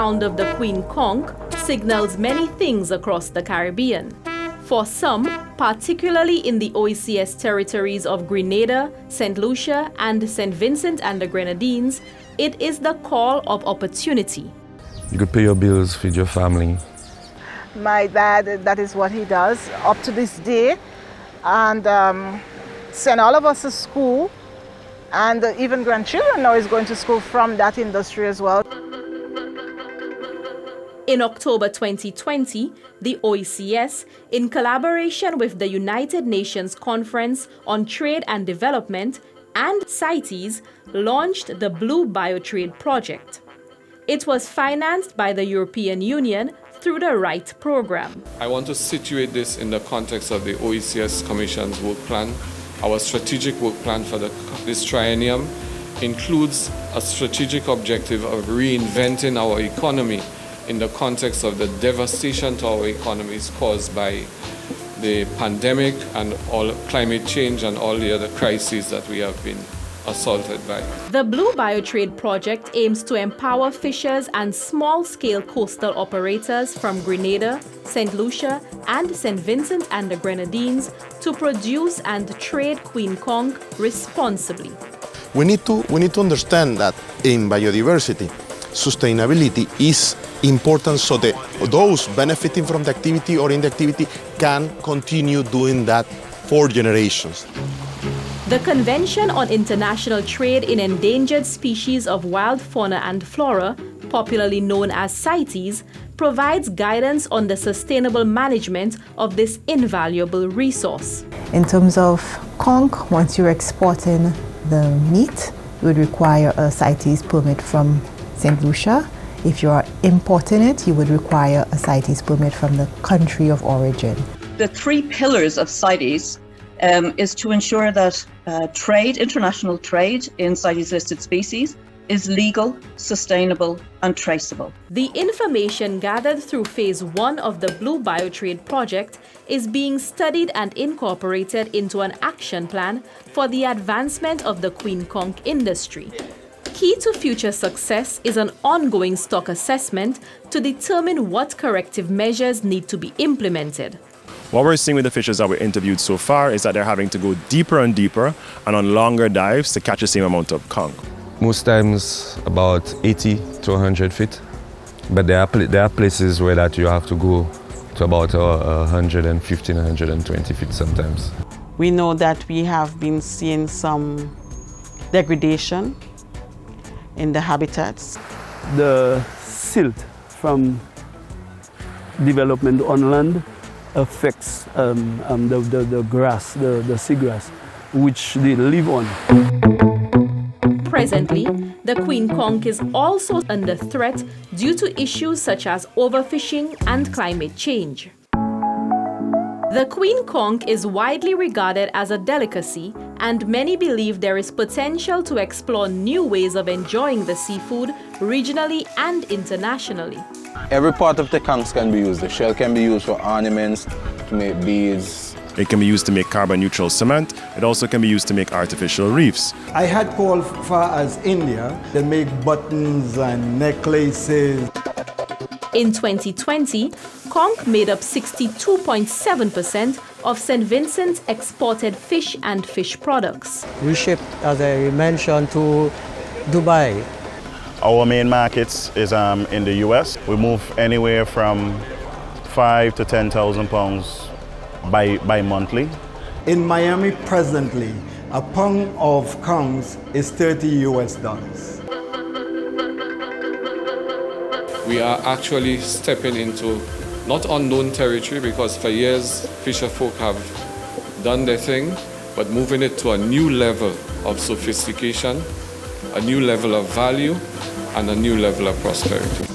sound of the Queen Conch signals many things across the Caribbean. For some, particularly in the OECS territories of Grenada, St. Lucia, and St. Vincent and the Grenadines, it is the call of opportunity. You could pay your bills, feed your family. My dad, that is what he does up to this day, and send all of us to school, and even grandchildren now is going to school from that industry as well. In October 2020, the OECS, in collaboration with the United Nations Conference on Trade and Development and CITES, launched the Blue Biotrade Project. It was financed by the European Union through the RIGHT program. I want to situate this in the context of the OECS Commission's work plan. Our strategic work plan for this triennium includes a strategic objective of reinventing our economy in the context of the devastation to our economies caused by the pandemic and all climate change and all the other crises that we have been assaulted by. The Blue Biotrade Project aims to empower fishers and small-scale coastal operators from Grenada, St. Lucia, and St. Vincent and the Grenadines to produce and trade Queen Conch responsibly. We need to understand that in biodiversity, sustainability is important so that those benefiting from the activity or in the activity can continue doing that for generations. The Convention on International Trade in Endangered Species of Wild Fauna and Flora, popularly known as CITES, provides guidance on the sustainable management of this invaluable resource. In terms of conch, once you're exporting the meat, you would require a CITES permit from St. Lucia. If you are importing it, you would require a CITES permit from the country of origin. The three pillars of CITES is to ensure that international trade in CITES-listed species is legal, sustainable, and traceable. The information gathered through Phase 1 of the Blue Biotrade Project is being studied and incorporated into an action plan for the advancement of the Queen Conch industry. Key to future success is an ongoing stock assessment to determine what corrective measures need to be implemented. What we're seeing with the fishers that we interviewed so far is that they're having to go deeper and deeper and on longer dives to catch the same amount of conch. Most times about 80 to 100 feet, but there are places where that you have to go to about 115, 120 feet sometimes. We know that we have been seeing some degradation in the habitats. The silt from development on land affects the grass, the seagrass, which they live on. Presently, the Queen Conch is also under threat due to issues such as overfishing and climate change. The Queen Conch is widely regarded as a delicacy, and many believe there is potential to explore new ways of enjoying the seafood regionally and internationally. Every part of the conch can be used. The shell can be used for ornaments, to make beads. It can be used to make carbon neutral cement. It also can be used to make artificial reefs. I had called far as India. They make buttons and necklaces. In 2020, conch made up 62.7% of St. Vincent's exported fish and fish products. We ship, as I mentioned, to Dubai. Our main markets is in the US. We move anywhere from 5 to 10,000 pounds by monthly. In Miami presently, a pound of conch is $30 US. We are actually stepping into not unknown territory, because for years fisher folk have done their thing, but moving it to a new level of sophistication, a new level of value, and a new level of prosperity.